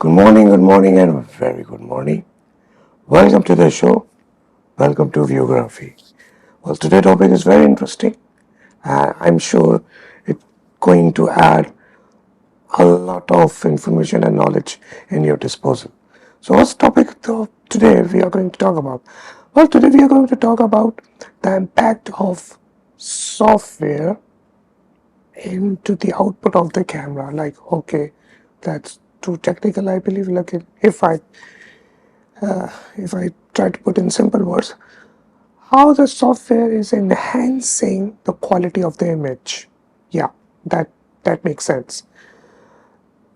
good morning, and very good morning. Welcome to the show. Welcome to Viewgraphy. Well, today's topic is very interesting. I'm sure it's going to add a lot of information and knowledge in your disposal. So, what's the topic today we are going to talk about? Well, today we are going to talk about the impact of software into the output of the camera. Like, okay, that's too technical, I believe. Like, if I try to put in simple words, how the software is enhancing the quality of the image. Yeah, that that makes sense.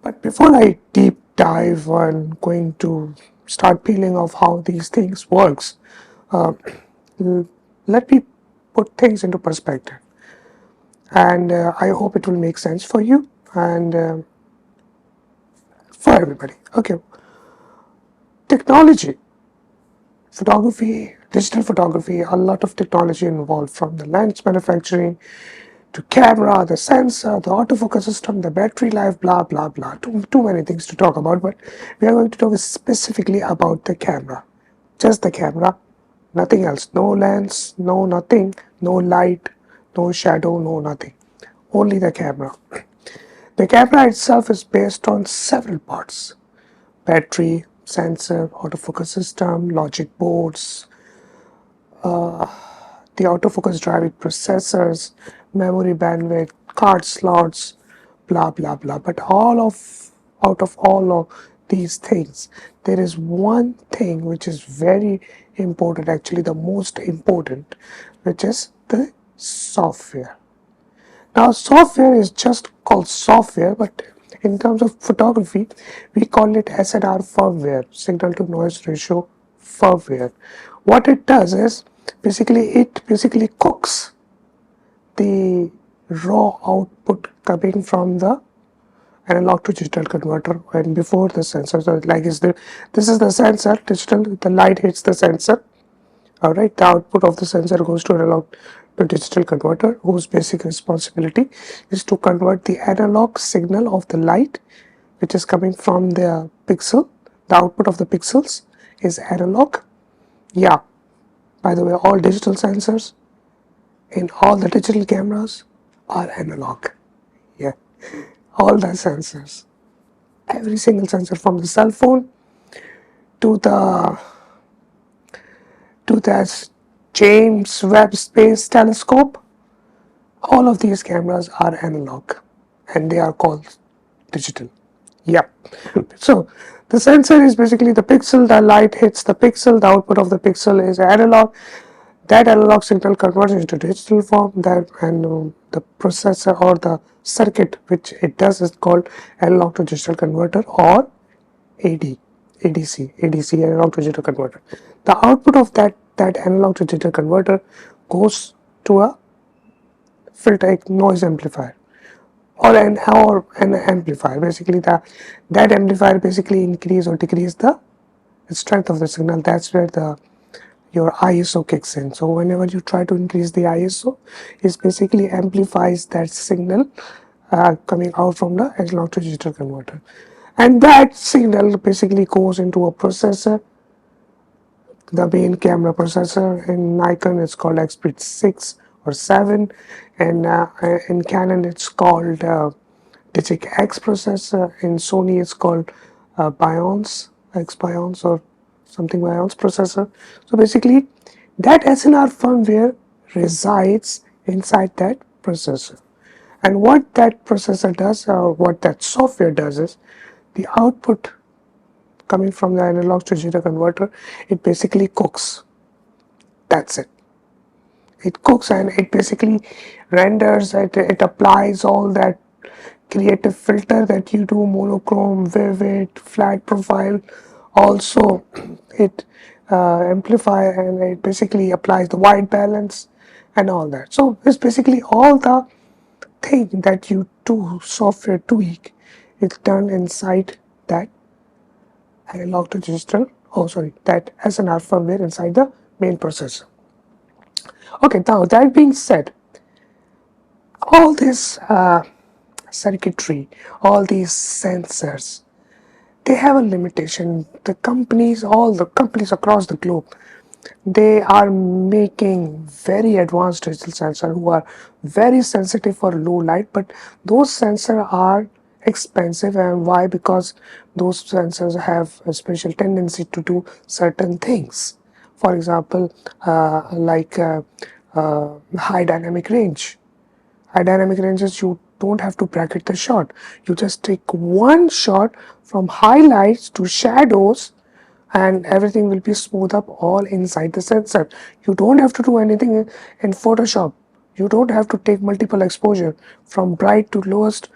But before I deep dive on going to start peeling off how these things works, uh, let me put things into perspective, and I hope it will make sense for you and for everybody. Okay, technology, photography, digital photography, a lot of technology involved, from the lens manufacturing to camera, the sensor, the autofocus system, the battery life, blah blah blah. Too many things to talk about, but we are going to talk specifically about the camera. Just the camera, nothing else. No lens, no nothing, no light, no shadow, no nothing. Only the camera. The camera itself is based on several parts: battery, sensor, autofocus system, logic boards, the autofocus driving processors, memory bandwidth, card slots, blah blah blah. But out of all of these things, there is one thing which is very important, actually the most important, which is the software. Now, software is just called software, but in terms of photography, we call it SNR firmware, signal to noise ratio firmware. What it does is it basically cooks the raw output coming from the analog to digital converter, and before the sensor. So like this is the sensor, digital, the light hits the sensor. Alright, the output of the sensor goes to analog to digital converter, whose basic responsibility is to convert the analog signal of the light, which is coming from the pixel. The output of the pixels is analog. Yeah, by the way, all digital sensors in all the digital cameras are analog. Yeah, all the sensors, every single sensor, from the cell phone to the James Webb Space Telescope, all of these cameras are analog and they are called digital. Yep. So the sensor is basically the pixel, the light hits the pixel, the output of the pixel is analog. That analog signal converts into digital form, that and the processor or the circuit which it does is called analog to digital converter, or AD, ADC, analog to digital converter. The output of that analog to digital converter goes to a filter, noise amplifier, or an amplifier. Basically, that amplifier basically increase or decrease the strength of the signal. That's where your ISO kicks in. So whenever you try to increase the ISO, it basically amplifies that signal coming out from the analog to digital converter, and that signal basically goes into a processor, the main camera processor. In Nikon it's called XP 6 or 7, and in Canon it's called Digic X processor. In Sony it's called Bions, X Bions or something Bions processor. So basically that SNR firmware resides inside that processor, and what that processor does, or what that software does, is the output coming from the analog to digital converter, it basically cooks. That's it. It cooks and it basically renders, it applies all that creative filter that you do, monochrome, vivid, flat profile. Also it amplify, and it basically applies the white balance and all that. So it's basically all the thing that you do software tweak is done inside that analog to digital, that SNR firmware inside the main processor. Okay, now that being said, all this circuitry, all these sensors, they have a limitation. All the companies across the globe, they are making very advanced digital sensors who are very sensitive for low light, but those sensors are expensive. And why? Because those sensors have a special tendency to do certain things. For example, high dynamic range. High dynamic ranges, you don't have to bracket the shot. You just take one shot from highlights to shadows, and everything will be smooth up all inside the sensor. You don't have to do anything in Photoshop. You don't have to take multiple exposure from bright to lowest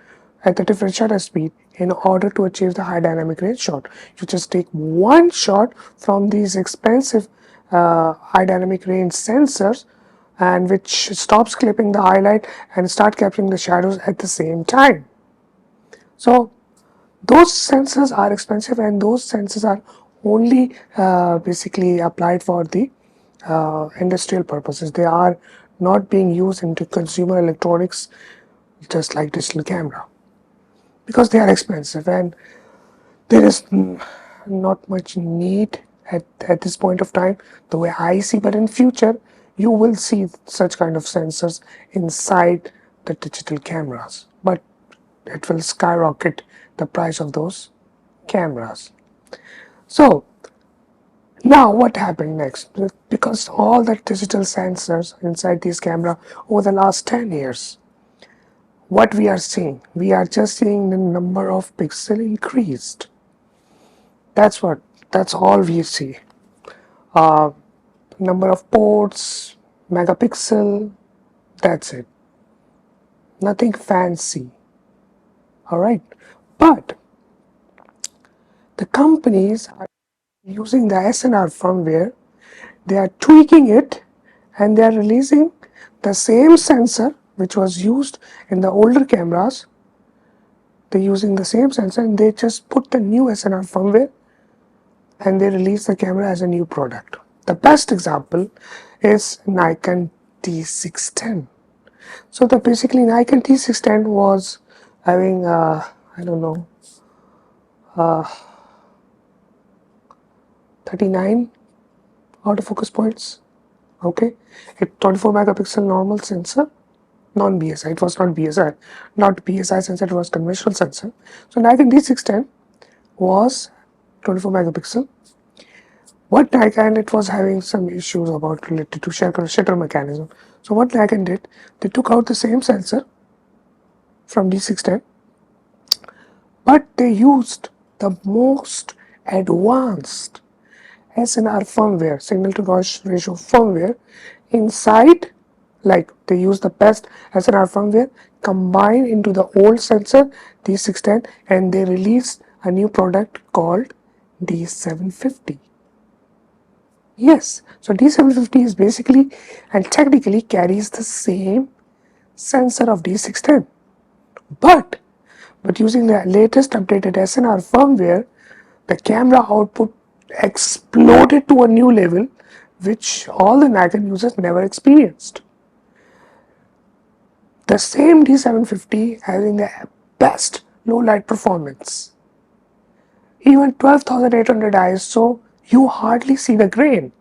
at the different shutter speed in order to achieve the high dynamic range shot. You just take one shot from these expensive high dynamic range sensors, and which stops clipping the highlight and start capturing the shadows at the same time. So those sensors are expensive, and those sensors are only basically applied for the industrial purposes. They are not being used into consumer electronics just like digital camera, because they are expensive, and there is not much need at this point of time, the way I see. But in future, you will see such kind of sensors inside the digital cameras, but it will skyrocket the price of those cameras. So now what happened next? Because all the digital sensors inside these camera over the last 10 years, what we are seeing, we are just seeing the number of pixels increased. That's all we see. uh, Number of ports, megapixel, that's it. Nothing fancy. All right. But the companies are using the SNR firmware, they are tweaking it, and they are releasing the same sensor which was used in the older cameras. They're using the same sensor, and they just put the new SNR firmware, and they release the camera as a new product. The best example is Nikon T610. So the basically Nikon T610 was having I don't know 39 autofocus points. Okay, it 24 megapixel normal sensor, non-BSI. It was not BSI, not BSI sensor. It was conventional sensor. So Nikon D610 was 24 megapixel. What Nikon, it was having some issues about related to shutter mechanism. So what Nikon did, they took out the same sensor from D610, but they used the most advanced SNR firmware, signal to noise ratio firmware, inside. Like they use the best SNR firmware combined into the old sensor D610, and they released a new product called D750. Yes, so D750 is basically and technically carries the same sensor of D610, but using the latest updated SNR firmware, the camera output exploded to a new level which all the Nikon users never experienced. The same D750 having the best low light performance. Even 12,800 ISO, you hardly see the grain.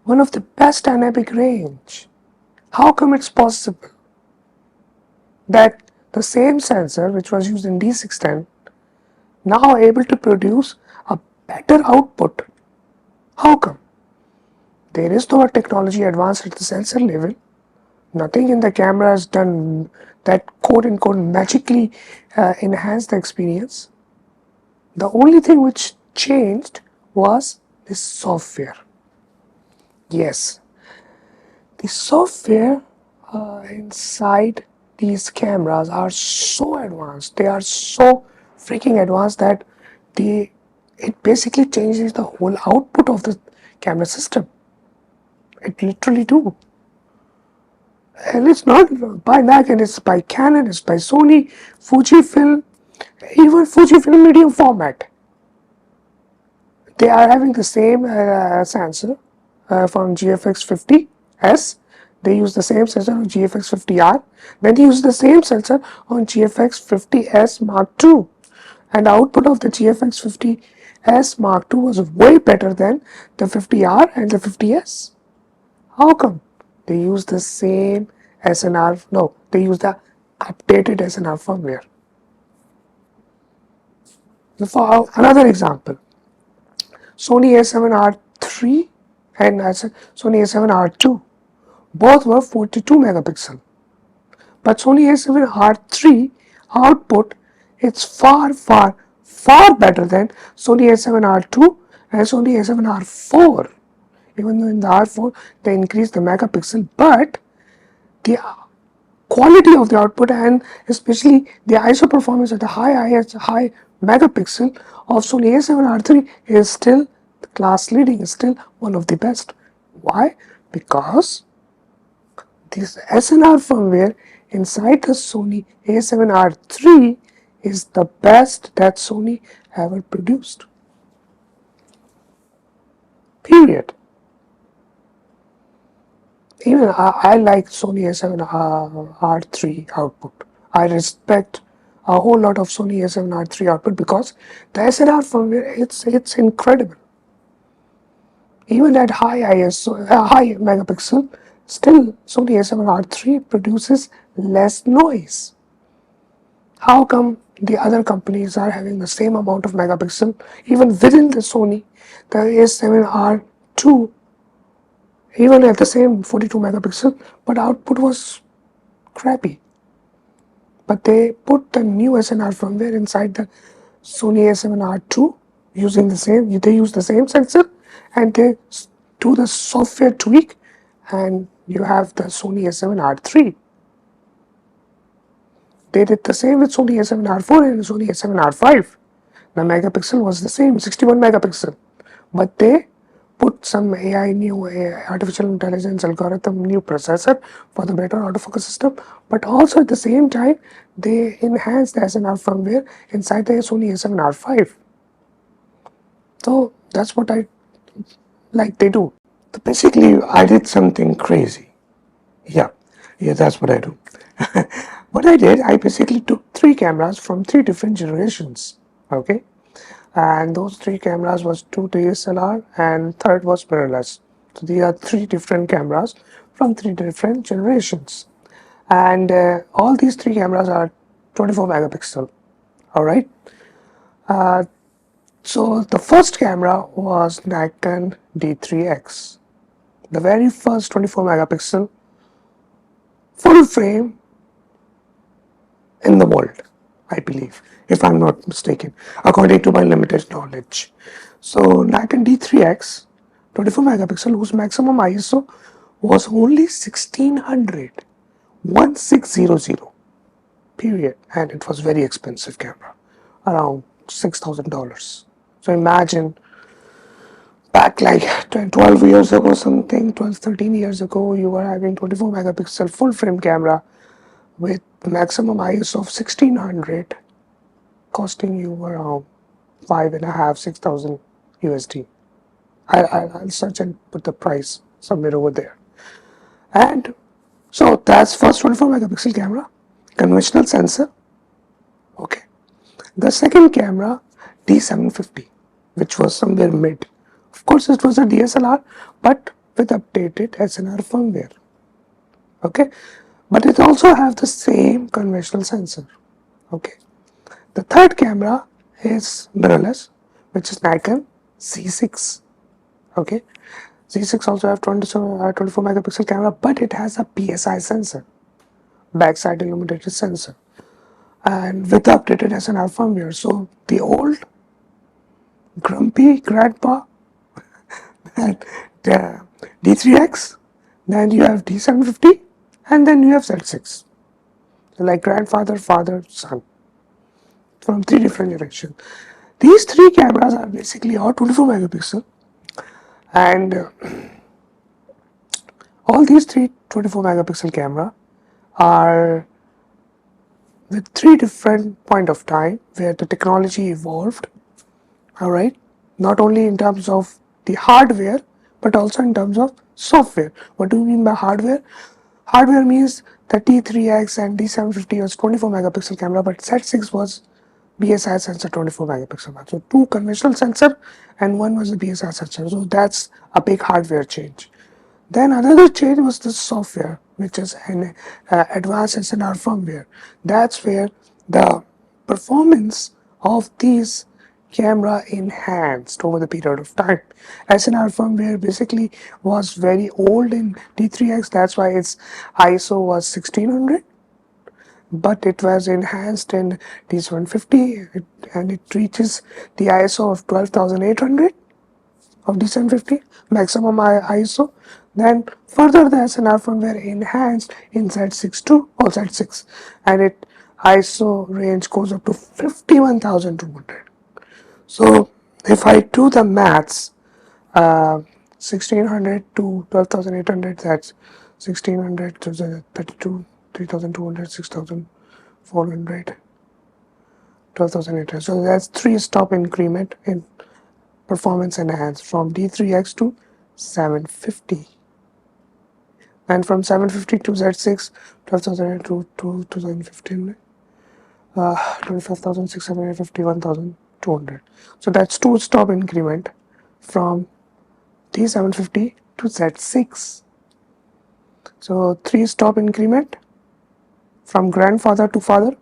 One of the best dynamic range. How come it's possible that the same sensor which was used in D610 now able to produce a better output? How come? There is no technology advanced at the sensor level. Nothing in the camera is done that quote unquote magically enhance the experience. The only thing which changed was the software. Yes, the software inside these cameras are so advanced. They are so freaking advanced that it basically changes the whole output of the camera system. It literally do. And it's not by Nikon, it's by Canon, it's by Sony, Fujifilm, even Fujifilm medium format. They are having the same sensor from GFX 50S. They use the same sensor on GFX 50R. Then they use the same sensor on GFX 50S Mark II. And the output of the GFX 50S Mark II was way better than the 50R and the 50S. How come? They use the same SNR, no, they use the updated SNR firmware. For another example, Sony A7R III and Sony A7R II, both were 42 megapixel. But Sony A7R III output is far better than Sony A7R II and Sony A7R4. Even though in the R4 they increased the megapixel, but the quality of the output and especially the ISO performance at the high megapixel of Sony A7R III is still class leading, is still one of the best. Why? Because this SNR firmware inside the Sony A7R III is the best that Sony ever produced. Period. Even I like Sony A7R III output. I respect a whole lot of Sony A7R III output because the SNR firmware, it's incredible. Even at high ISO, high megapixel, still Sony A7R III produces less noise. How come the other companies are having the same amount of megapixel even within the Sony? The A7R II, even at the same 42 megapixel, but output was crappy. But they put the new SNR firmware inside the Sony A7R II using the same, they use the same sensor and they do the software tweak and you have the Sony A7R III. They did the same with Sony A7R4 and Sony A7R5. The megapixel was the same, 61 megapixel. But they put some new artificial intelligence algorithm, new processor for the better autofocus system. But also at the same time, they enhanced the SNR firmware inside the Sony A7R5. So that's what I like they do. So basically, I did something crazy. Yeah, that's what I do. What I did, I basically took 3 cameras from 3 different generations. Okay, and those 3 cameras was 2 DSLR and third was mirrorless. So these are 3 different cameras from 3 different generations, and all these 3 cameras are 24 megapixel. All right. So the first camera was Nikon D3X, the very first 24 megapixel full frame in the world, I believe, if I'm not mistaken, according to my limited knowledge. So Nikon D3X, 24 megapixel, whose maximum ISO was only 1600, 1600, period, and it was very expensive camera, around $6,000. So imagine back like 12 years ago, something, 12, 13 years ago, you were having 24 megapixel full frame camera with maximum ISO of 1600, costing you around 5.5, 6,000 USD. I'll search and put the price somewhere over there. And so that's first 24 megapixel camera, conventional sensor. Okay. The second camera, D750, which was somewhere mid. Of course, it was a DSLR, but with updated SNR firmware. Okay. But it also have the same conventional sensor. Okay. The third camera is mirrorless, which is Nikon Z6. Okay. Z6 also have 24 megapixel camera, but it has a PSI sensor, backside illuminated sensor, and with the updated SNR firmware. So the old grumpy grandpa and the D3X, then you have D750, and then you have Z6. So like grandfather, father, son, from 3 different generations. These 3 cameras are basically all 24 megapixel, and all these 3 24 megapixel camera are with 3 different point of time where the technology evolved. All right, not only in terms of the hardware but also in terms of software. What do you mean by hardware? Hardware means the T3X and D750 was 24 megapixel camera, but Z6 was BSI sensor 24 megapixel back. So two conventional sensor and one was the BSI sensor. So that's a big hardware change. Then another change was the software, which is an advanced SNR firmware. That's where the performance of these camera enhanced over the period of time. SNR firmware basically was very old in D3X. That's why its ISO was 1600, but it was enhanced in D750 and it reaches the ISO of 12,800 of D750 maximum ISO. Then further the SNR firmware enhanced in Z6 or Z6 and it ISO range goes up to 51,200. So if I do the maths, 1600 to 12,800, that's 1600 to the 32, 3,200, 6,400, 12,800. So that's 3 stop increment in performance enhanced from D3X to 750. And from 750 to Z6, 12,000 to 2015, 25,650, 1,200. So that's 2 stop increment from D750 to Z6. So 3 stop increment from grandfather to father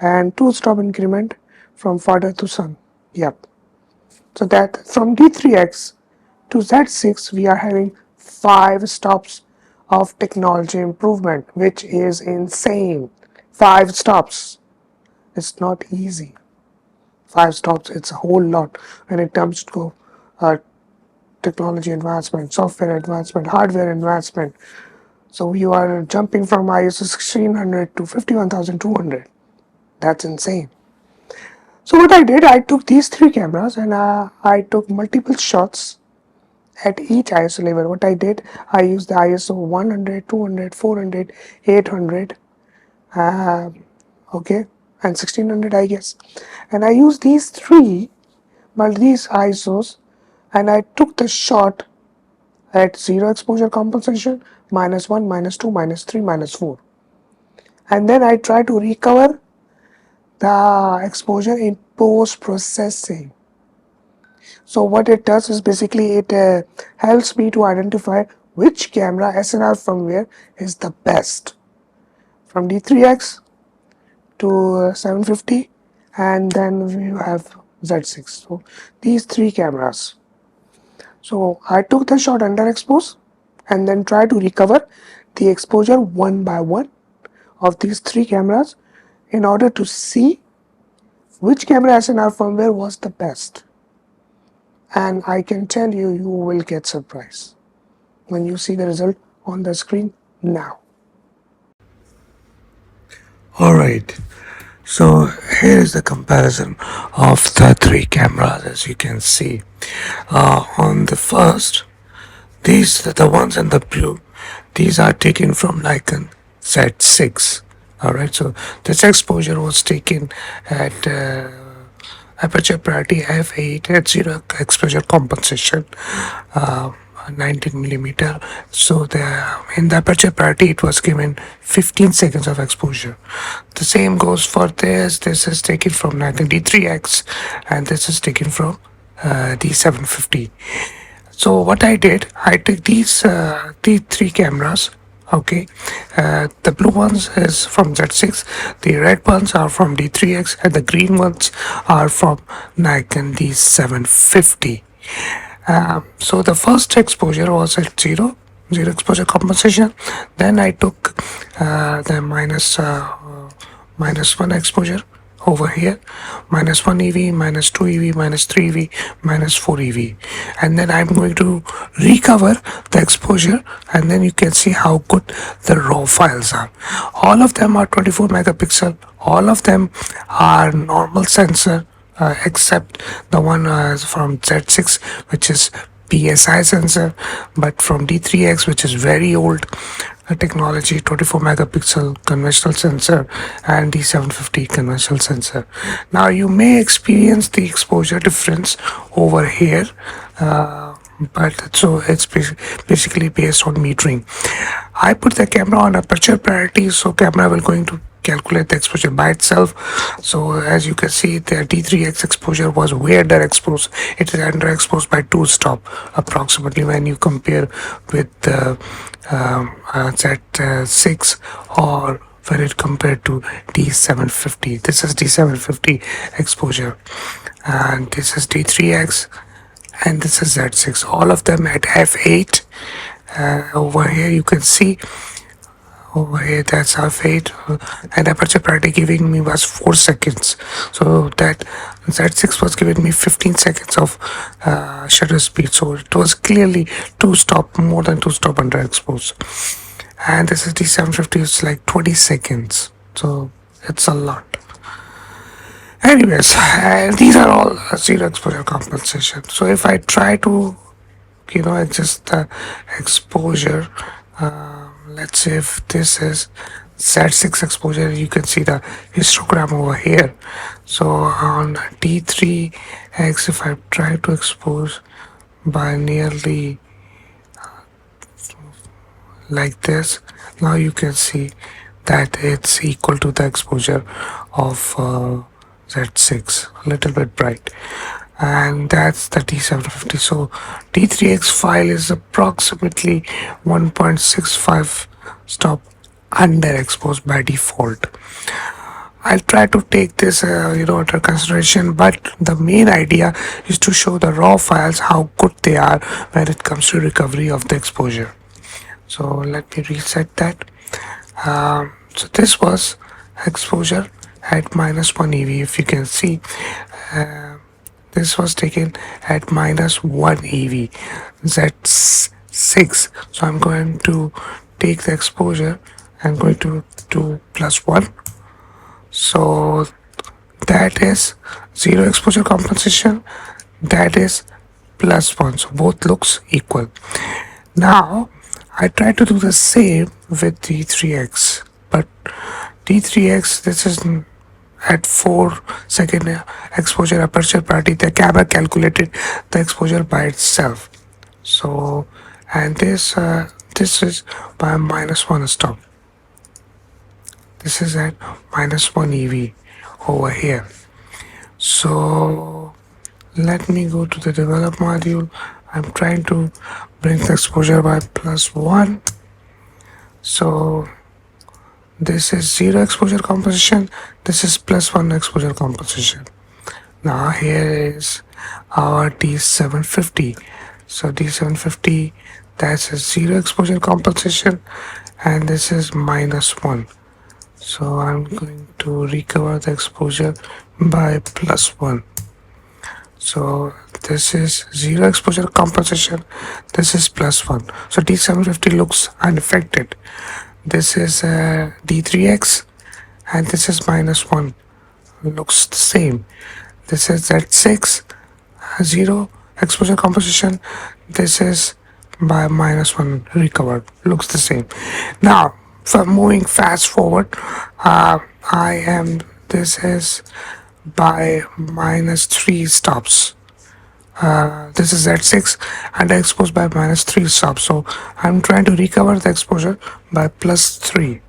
and 2 stop increment from father to son. Yep. So that from D3X to Z6 we are having 5 stops of technology improvement, which is insane. 5 stops. It's not easy. 5 stops, it's a whole lot when it comes to technology advancement, software advancement, hardware advancement. So you are jumping from ISO 1600 to 51,200. That's insane. So what I did, I took these 3 cameras and I took multiple shots at each ISO level. What I did, I used the ISO 100, 200, 400, 800, okay, and 1600, I guess. And I used these ISOs, and I took the shot at 0 exposure compensation, -1, -2, -3, -4. And then I try to recover the exposure in post processing. So what it does is basically it helps me to identify which camera SNR firmware is the best from D3X to 750, and then we have Z6. So these 3 cameras. So I took the shot underexposed and then try to recover the exposure one by one of these 3 cameras in order to see which camera SNR firmware was the best. And I can tell you, you will get surprised when you see the result on the screen now. Alright, so here is the comparison of the 3 cameras. As you can see, on the first, these the ones in the blue, these are taken from Nikon Z6. Alright, so this exposure was taken at aperture priority f8 at 0 exposure compensation, 19 millimeter. So in the aperture priority it was given 15 seconds of exposure. The same goes for this. This is taken from Nikon D3X and this is taken from D750. So what I did, I took these 3 cameras. Okay, the blue ones is from Z6, the red ones are from D3X, and the green ones are from Nikon D750. So the first exposure was at zero exposure compensation. Then I took the -1 exposure over here, -1 EV, -2 EV, -3 EV, -4 EV, and then I'm going to recover the exposure, and then you can see how good the raw files are. All of them are 24 megapixel, all of them are normal sensor, except the one from Z6, which is PSI sensor, but from D3X, which is very old technology, 24 megapixel conventional sensor, and D750 conventional sensor. Now you may experience the exposure difference over here, but so it's basically based on metering. I put the camera on aperture priority, so camera will going to calculate the exposure by itself. So as you can see, the D3X exposure was way underexposed. It is underexposed by 2 stop approximately when you compare with the Z6 or when it compared to D750. This is D750 exposure, and this is D3X, and this is Z6. All of them at f8. Over here you can see, over here that's f8, and aperture priority giving me was 4 seconds. So that Z6 was giving me 15 seconds of shutter speed. So it was clearly 2 stop, more than 2 stop underexposed. And this is D750, it's like 20 seconds. So it's a lot. Anyways, these are all zero exposure compensation. So if I try to, adjust the exposure, let's say if this is Z6 exposure, you can see the histogram over here. So on D3X, if I try to expose by nearly like this, now you can see that it's equal to the exposure of Z6, a little bit bright, and that's the D750. So D3X file is approximately 1.65 stop underexposed by default. I'll try to take this under consideration, but the main idea is to show the raw files how good they are when it comes to recovery of the exposure. So let me reset that. So this was exposure at -1 eV. If you can see, this was taken at -1 eV. Z6. So I'm going to take the exposure. I'm going to do +1. So that is zero exposure compensation. That is +1. So both looks equal. Now I try to do the same with D3X, but D3X, this is at 4-second exposure aperture priority. The camera calculated the exposure by itself. So, and this is by -1 stop. This is at -1 eV over here. So let me go to the develop module. I'm trying to bring the exposure by +1. So this is zero exposure composition. This is +1 exposure composition. Now here is our D750. So D750, that's a zero exposure composition, and this is -1. So I'm going to recover the exposure by +1. So this is zero exposure composition. This is +1. So D750 looks unaffected. This is D3X, and this is -1. Looks the same. This is Z6, zero exposure composition. This is by -1 recovered. Looks the same. Now, for moving fast forward, this is by -3 stops. This is Z6 and I exposed by -3 stops. So I'm trying to recover the exposure by +3.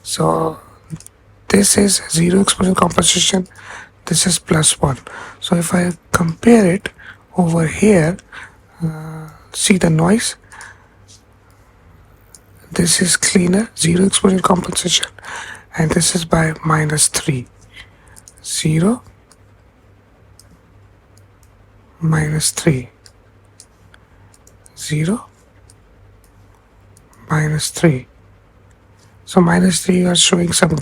So this is zero exposure composition. This is +1. So if I compare it over here, see the noise. This is cleaner, zero exposure compensation, and this is by -3. 0, -3, 0, -3. So -3 are showing some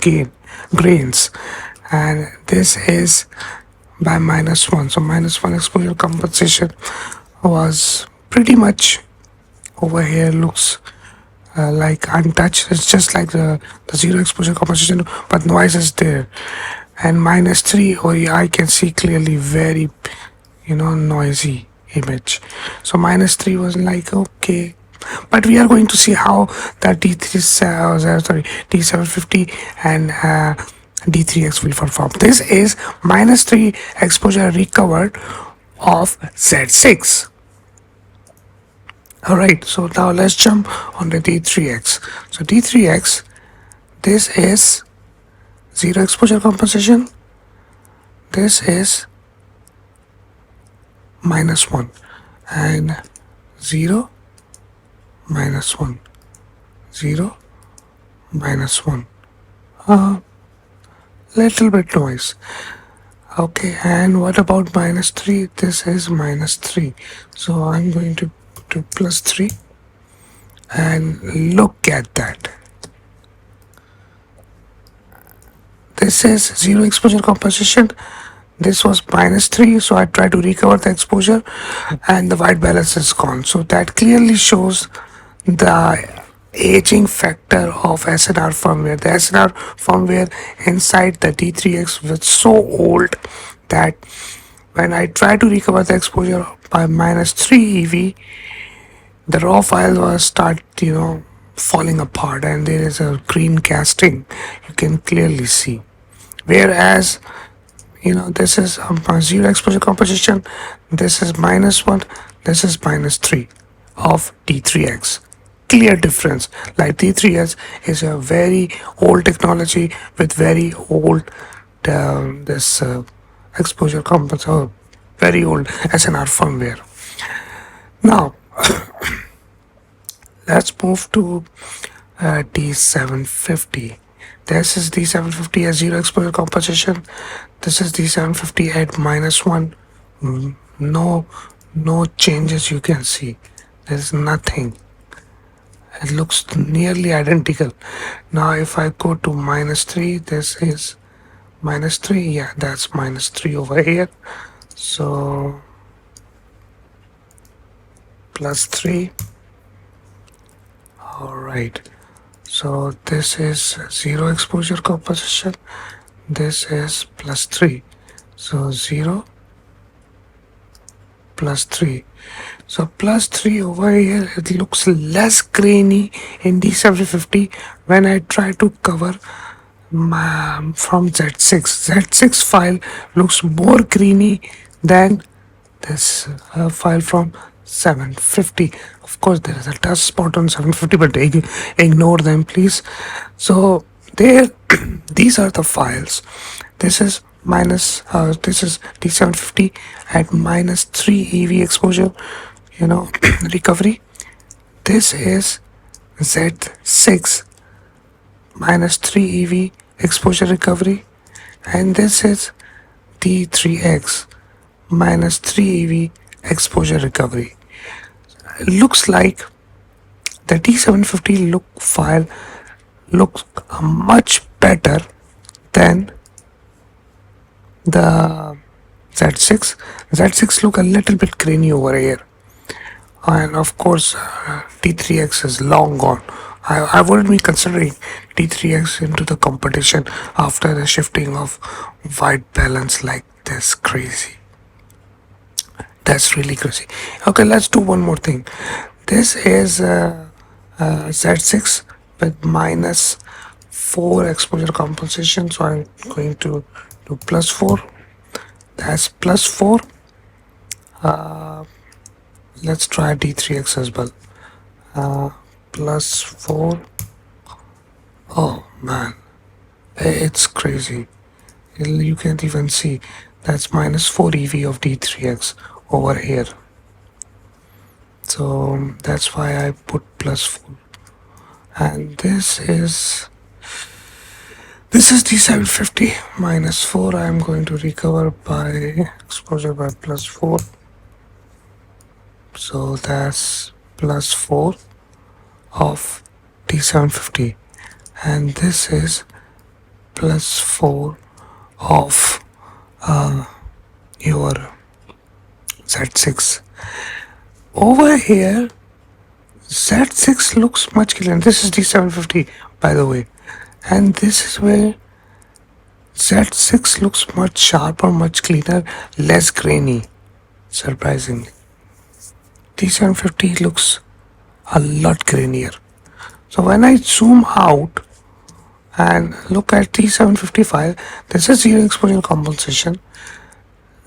grains, and this is by -1. So -1 exposure compensation was pretty much over here, looks like untouched. It's just like the zero exposure composition, but noise is there. And -3, oh yeah, I can see clearly very noisy image. So -3 was like okay, but we are going to see how that D750 and D3X will perform. This is -3 exposure recovered of Z6. Alright, so now let's jump on the D3X. So D3X, This is zero exposure compensation. This is -1 and 0 -1 0 -1, little bit noise. Okay, and what about -3? This is -3, so I'm going to do +3, and look at that. This is zero exposure compensation. This was -3, so I try to recover the exposure, and the white balance is gone. So that clearly shows the aging factor of SNR firmware. The SNR firmware inside the D3X was so old that when I try to recover the exposure by -3 EV, the raw file was start, falling apart, and there is a green casting. You can clearly see. Whereas this is zero exposure composition, this is -1, this is -3 of D3X. Clear difference. Like D3X is a very old technology with very old this exposure compensator, very old SNR firmware. Now let's move to D750. This is D750 as zero exposure composition. This is D750 at -1. No changes you can see. There's nothing. It looks nearly identical. Now if I go to -3, this is -3. Yeah, that's -3 over here. So +3. All right. So this is zero exposure composition. This is +3. So 0 +3. So +3 over here, it looks less grainy in D750 when I try to cover from Z6. Z6 file looks more greeny than this file from 750. Of course, there is a dust spot on 750, but ignore them, please. So there, these are the files. This is this is D750 at -3 EV exposure, recovery. This is Z6 -3 EV exposure recovery, and this is D3X -3 EV exposure recovery. It looks like the D750 file looks much better than the Z6. Z6 look a little bit grainy over here, and of course D3X is long gone. I wouldn't be considering D3X into the competition after the shifting of white balance like this. Crazy. That's really crazy. Okay, let's do one more thing. This is Z6 with -4 exposure compensation, so I'm going to do +4. That's +4. Let's try D3X as well. +4. Oh man, it's crazy. You can't even see. That's -4 EV of D3X over here. So that's why I put +4. And this is D750 -4. I'm going to recover by exposure by +4. So that's +4 of D750, and this is +4 of your Z6. Over here, Z6 looks much cleaner. This is D750, by the way, and this is where Z6 looks much sharper, much cleaner, less grainy, surprisingly. D750 looks a lot grainier. So when I zoom out and look at D750 file, this is zero exposure compensation.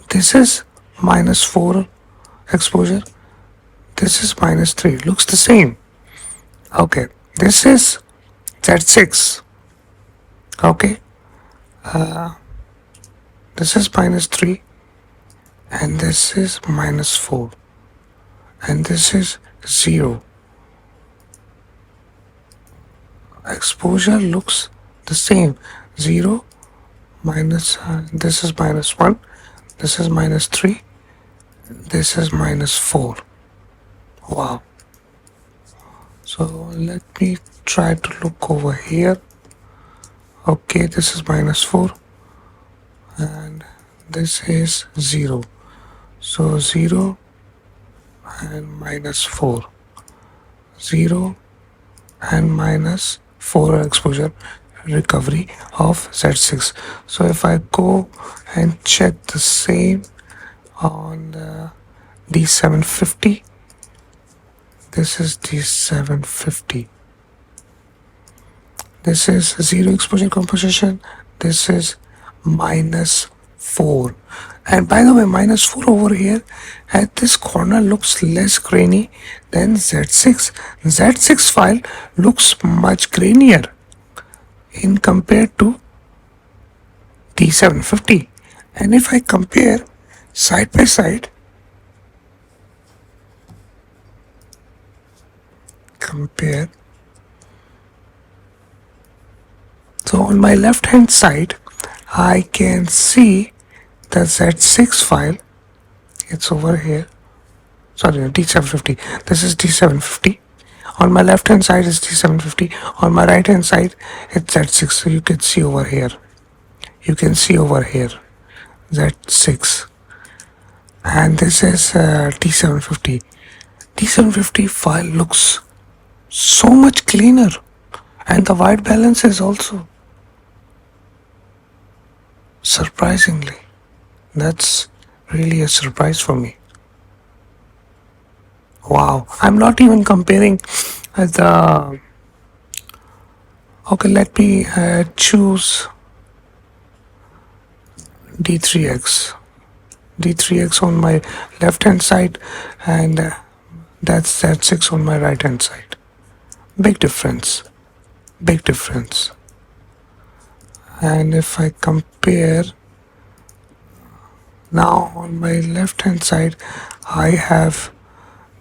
This is -4 exposure. This is -3. Looks the same. Okay, this is Z6. Okay, this is -3 and this is -4 and this is 0. Exposure looks the same. 0 minus, this is -1, this is -3, this is -4. Wow. So let me try to look over here. Okay, this is -4 and this is 0. So 0 and -4. 0 and -4 exposure recovery of Z6. So if I go and check the same on the D750, this is D750. This is 0 exposure composition. This is -4. And by the way, -4 over here at this corner looks less grainy than Z6. Z6 file looks much grainier in compared to D750. And if I compare side by side, so on my left hand side, I can see the Z6 file. It's over here. Sorry, D750. This is D750. On my left hand side is D750. On my right hand side, it's Z6. So you can see over here. You can see over here Z6. And this is D750. D750 file looks so much cleaner. And the white balance is also surprisingly. That's really a surprise for me. Wow, I'm not even comparing the. Okay, let me choose D3X. D3X on my left hand side, and that's Z6 on my right hand side. Big difference. Big difference. And if I compare, now on my left hand side, I have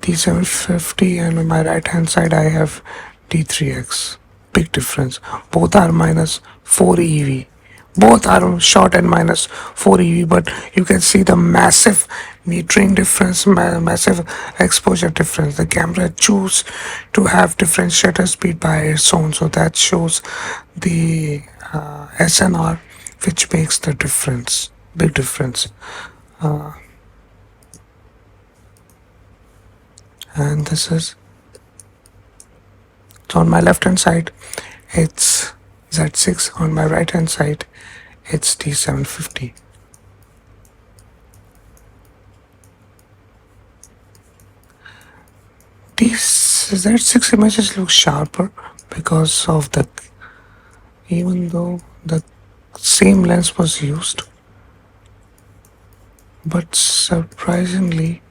D750 and on my right hand side I have D3X. Big difference. Both are -4 EV. Both are short and -4 EV, but you can see the massive metering difference, massive exposure difference. The camera choose to have different shutter speed by its own, so that shows the SNR, which makes the difference. Big difference. And this is, so on my left hand side it's Z6, on my right hand side it's D750. These Z6 images look sharper because of the, even though the same lens was used, but surprisingly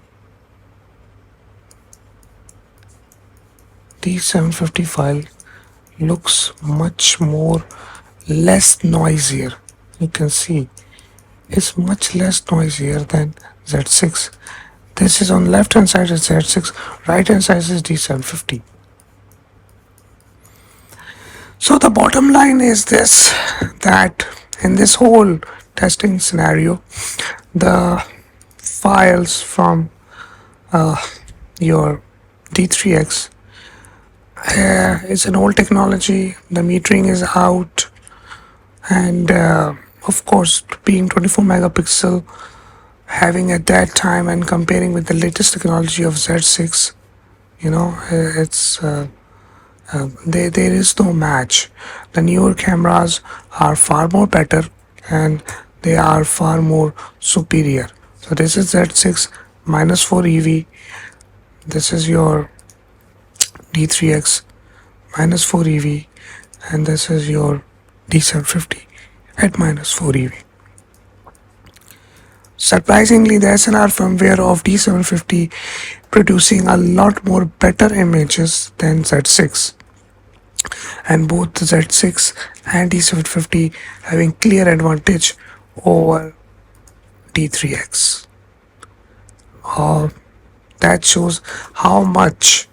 D750 file looks much more less noisier. You can see it's much less noisier than Z6. This is on left hand side is Z6, right hand side is D750. So the bottom line is this, that in this whole testing scenario, the files from your D3X it's an old technology. The metering is out, and of course, being 24 megapixel, having at that time and comparing with the latest technology of Z6, it's there is no match. The newer cameras are far more better, and they are far more superior. So this is Z6 -4 EV. This is your D3X -4 EV, and this is your D750 at -4 EV. Surprisingly, the SNR firmware of D750 producing a lot more better images than Z6. and both the Z6 and D750 having clear advantage over D3X. That shows how much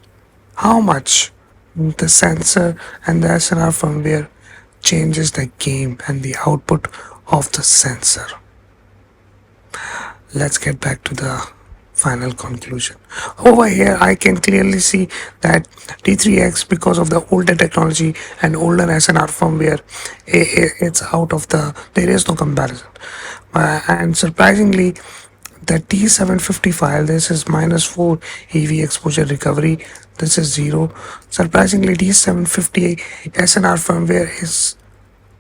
the sensor and the SNR firmware changes the game and the output of the sensor. Let's get back to the final conclusion. Over here, I can clearly see that D3X, because of the older technology and older SNR firmware, it's out of there is no comparison. And surprisingly, the D750 file, this is -4 EV exposure recovery, this is 0. Surprisingly, D750 SNR firmware is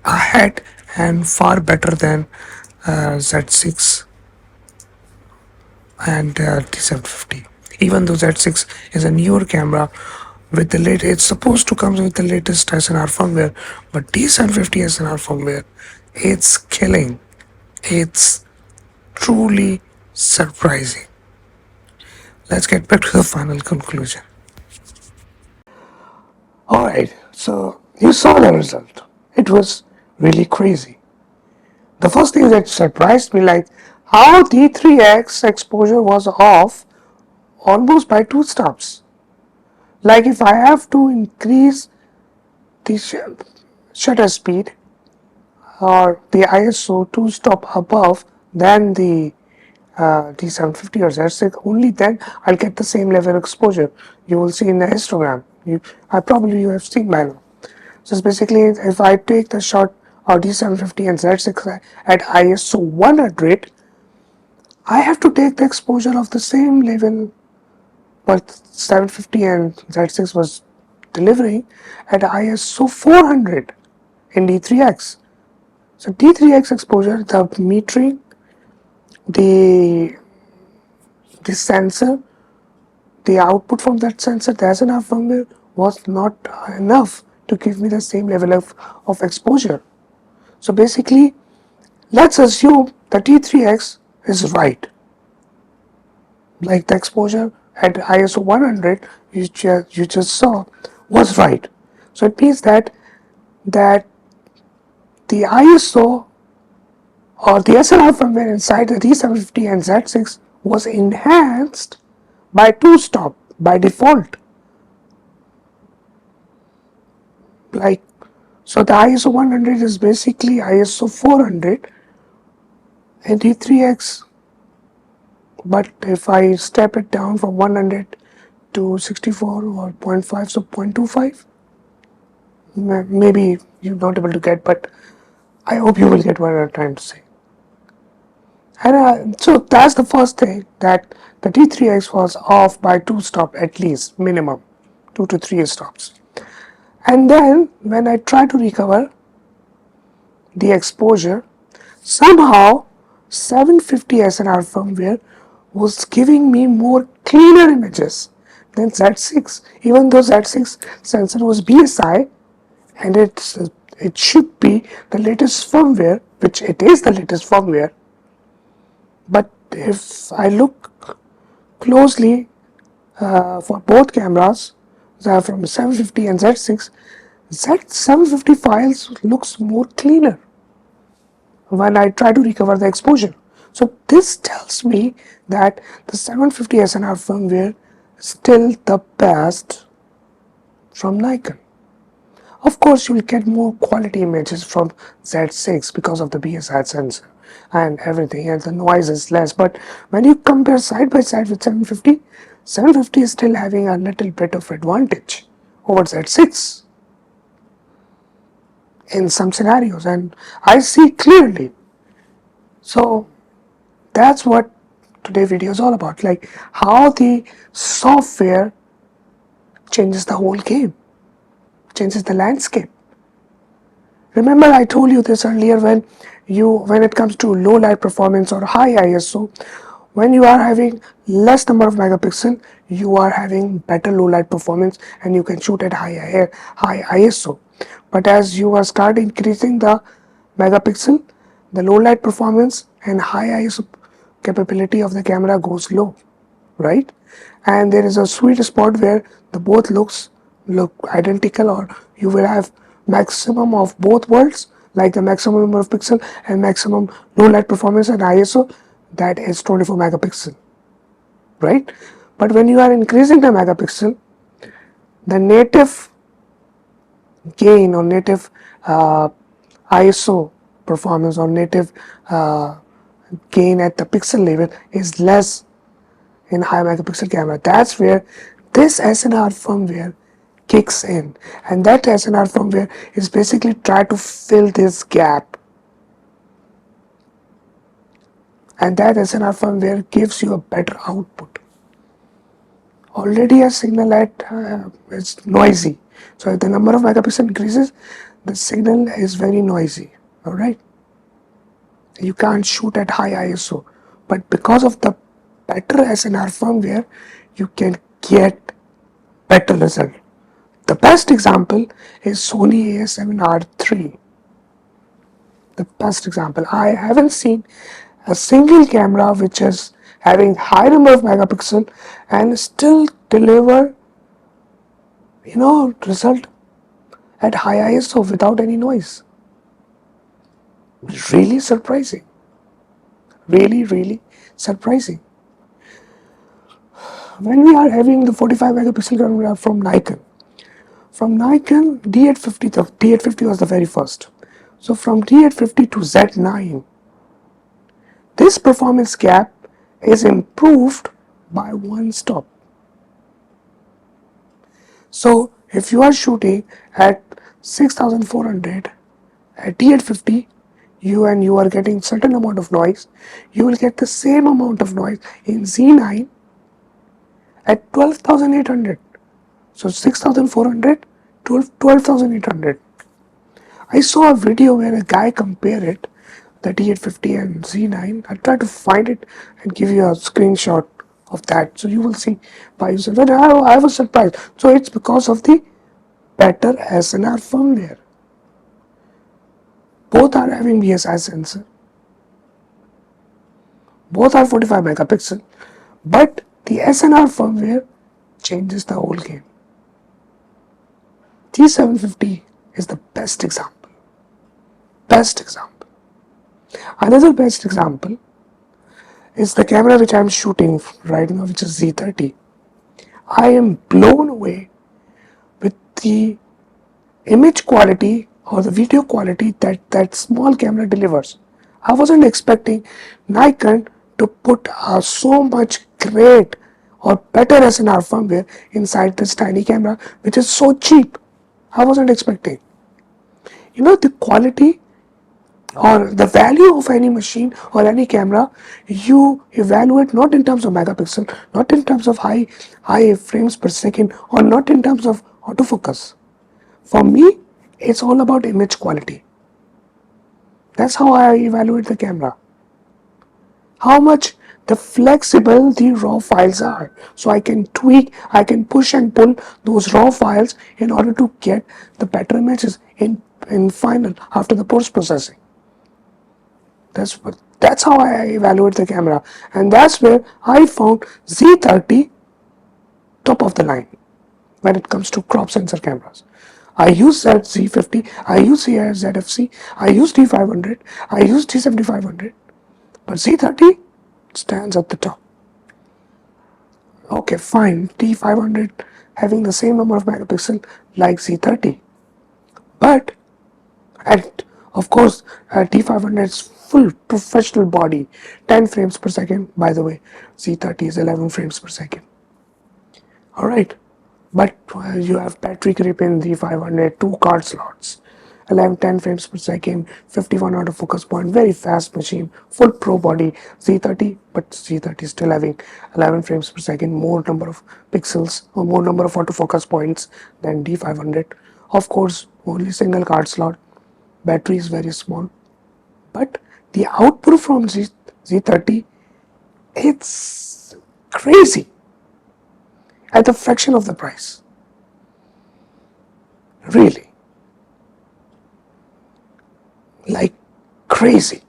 ahead and far better than Z6 and D750. Even though Z6 is a newer camera with the it's supposed to come with the latest SNR firmware, but D750 SNR firmware, it's killing. It's truly surprising. Let's get back to the final conclusion. Alright, so you saw the result. It was really crazy. The first thing that surprised me, like how D3X exposure was off almost by 2 stops. Like if I have to increase the shutter speed or the ISO 2 stop above than the D750 or Z6, only then I'll get the same level of exposure. You will see in the histogram. You have seen by now. So it's basically, if I take the shot of D750 and Z6 at ISO 100, I have to take the exposure of the same level what 750 and Z6 was delivering at ISO 400 in D3X. So D3X exposure, the metering, the sensor, the output from that sensor, the SNR firmware was not enough to give me the same level of exposure. So basically, let's assume the D3X is right. Like the exposure at ISO 100 you just saw was right. So it means that the ISO or the SNR firmware inside the D750 and Z6 was enhanced by 2 stop by default. Like, so the ISO 100 is basically ISO 400 and D3X. But if I step it down from 100 to 64 or 0.5, so 0.25, maybe you're not able to get, but I hope you will get what I'm trying to say. And so that's the first thing, that the D3X was off by 2 stop at least, minimum 2 to 3 stops. And then when I try to recover the exposure, somehow 750 SNR firmware was giving me more cleaner images than Z6. Even though Z6 sensor was BSI and it should be the latest firmware, which it is the latest firmware, but if I look closely for both cameras, from 750 and Z6, Z750 files looks more cleaner when I try to recover the exposure. So this tells me that the 750 SNR firmware is still the best from Nikon. Of course, you will get more quality images from Z6 because of the BSI sensor and everything, and the noise is less. But when you compare side by side with 750, 750 is still having a little bit of advantage over Z6 in some scenarios, and I see clearly. So that's what today's video is all about, like how the software changes the whole game, changes the landscape. Remember I told you this earlier, when it comes to low light performance or high ISO, when you are having less number of megapixel, you are having better low light performance and you can shoot at high ISO. But as you are start increasing the megapixel, the low light performance and high ISO capability of the camera goes low, right? And there is a sweet spot where the both looks look identical, or you will have maximum of both worlds, like the maximum number of pixel and maximum low light performance and ISO, that is 24 megapixel, right? But when you are increasing the megapixel, the native gain or native ISO performance or native gain at the pixel level is less in high megapixel camera. That's where this SNR firmware kicks in, and that SNR firmware is basically try to fill this gap, and that SNR firmware gives you a better output. Already a signal at is noisy, so if the number of megapixel increases, the signal is very noisy. All right, you can't shoot at high ISO, but because of the better SNR firmware, you can get better result. The best example is Sony a7R III. The best example. I haven't seen a single camera which is having high number of megapixel and still deliver, result at high ISO without any noise. Really surprising. Really, really surprising. When we are having the 45 megapixel camera from Nikon D850, the D850 was the very first. So from D850 to Z9, this performance gap is improved by one stop. So if you are shooting at 6400 at D850, you are getting certain amount of noise, you will get the same amount of noise in Z9 at 12,800. So 6400 to 12,800. I saw a video where a guy compared it, the D850 and Z9. I'll try to find it and give you a screenshot of that, so you will see by yourself. And I was surprised. So it's because of the better SNR firmware. Both are having BSI sensor. Both are 45 megapixel. But the SNR firmware changes the whole game. T750 is the best example. Best example. Another best example is the camera which I am shooting right now, which is Z30. I am blown away with the image quality or the video quality that small camera delivers. I wasn't expecting Nikon to put so much great or better SNR firmware inside this tiny camera, which is so cheap. I wasn't expecting. The quality or the value of any machine or any camera, you evaluate not in terms of megapixel, not in terms of high frames per second, or not in terms of autofocus. For me, it's all about image quality. That's how I evaluate the camera. How much the flexible the raw files are. So I can tweak, I can push and pull those raw files in order to get the better images in final after the post processing. That's how I evaluate the camera, and that's where I found Z30 top of the line when it comes to crop sensor cameras. I use Z50, I use ZFC, I use D500, I use D7500, but Z30 stands at the top. Okay, fine, D500 having the same number of megapixel like Z30, but and of course, T500 is full professional body, 10 frames per second. By the way, Z30 is 11 frames per second. Alright, but you have battery grip in Z500, 2 card slots, 10 frames per second, 51 autofocus point, very fast machine, full pro body. Z30, but Z30 is still having 11 frames per second, more number of pixels or more number of autofocus points than D500. Of course, only single card slot. Battery is very small, but the output from Z30, it's crazy at a fraction of the price. Really, like crazy.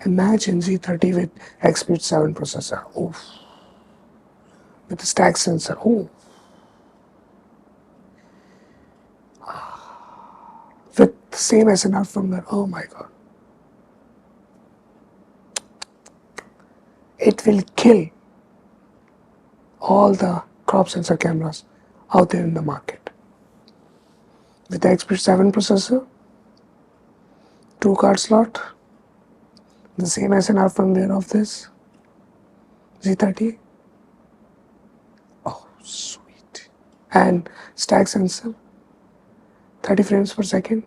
Imagine Z30 with XP 7 processor, with the stack sensor, with the same SNR firmware. Oh my god. It will kill all the crop sensor cameras out there in the market. With the XP 7 processor, 2 card slot, the same SNR firmware of this Z30. Oh, sweet. And stack sensor, 30 frames per second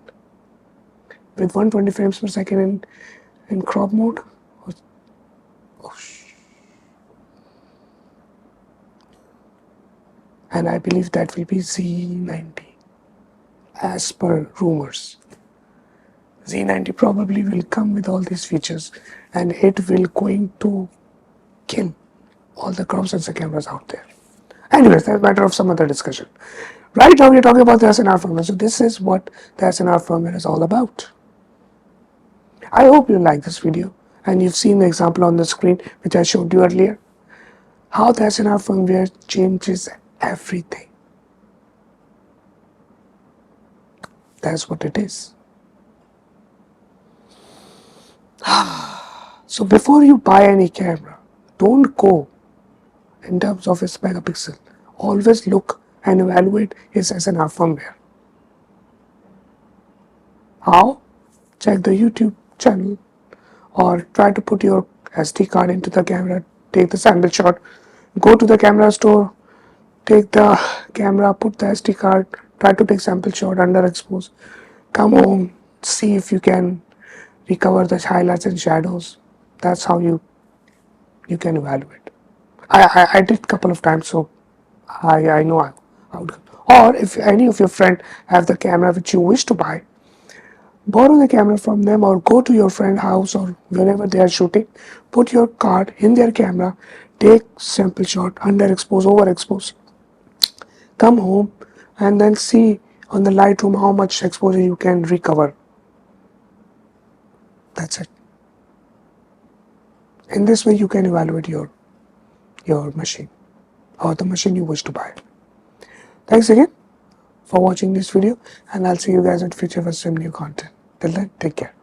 with 120 frames per second in crop mode. Oh, and I believe that will be Z90 as per rumors. Z90 probably will come with all these features and it will going to kill all the crop sensor cameras out there. Anyways, that's a matter of some other discussion. Right now we're talking about the SNR firmware. So this is what the SNR firmware is all about. I hope you like this video and you've seen the example on the screen which I showed you earlier. How the SNR firmware changes everything. That's what it is. So before you buy any camera, don't go in terms of its megapixel. Always look and evaluate its SNR firmware. How? Check the YouTube channel or try to put your SD card into the camera, take the sample shot, go to the camera store, take the camera, put the SD card, try to take sample shot underexpose, come home, see if you can recover the highlights and shadows. That's how you can evaluate. I did a couple of times, so I know how to. Or if any of your friend have the camera which you wish to buy, borrow the camera from them or go to your friend's house or wherever they are shooting, put your card in their camera, take sample shot, underexpose, overexpose, come home and then see on the Lightroom how much exposure you can recover. That's it. In this way you can evaluate your machine or the machine you wish to buy. Thanks again for watching this video and I'll see you guys in future with some new content. Till then, take care.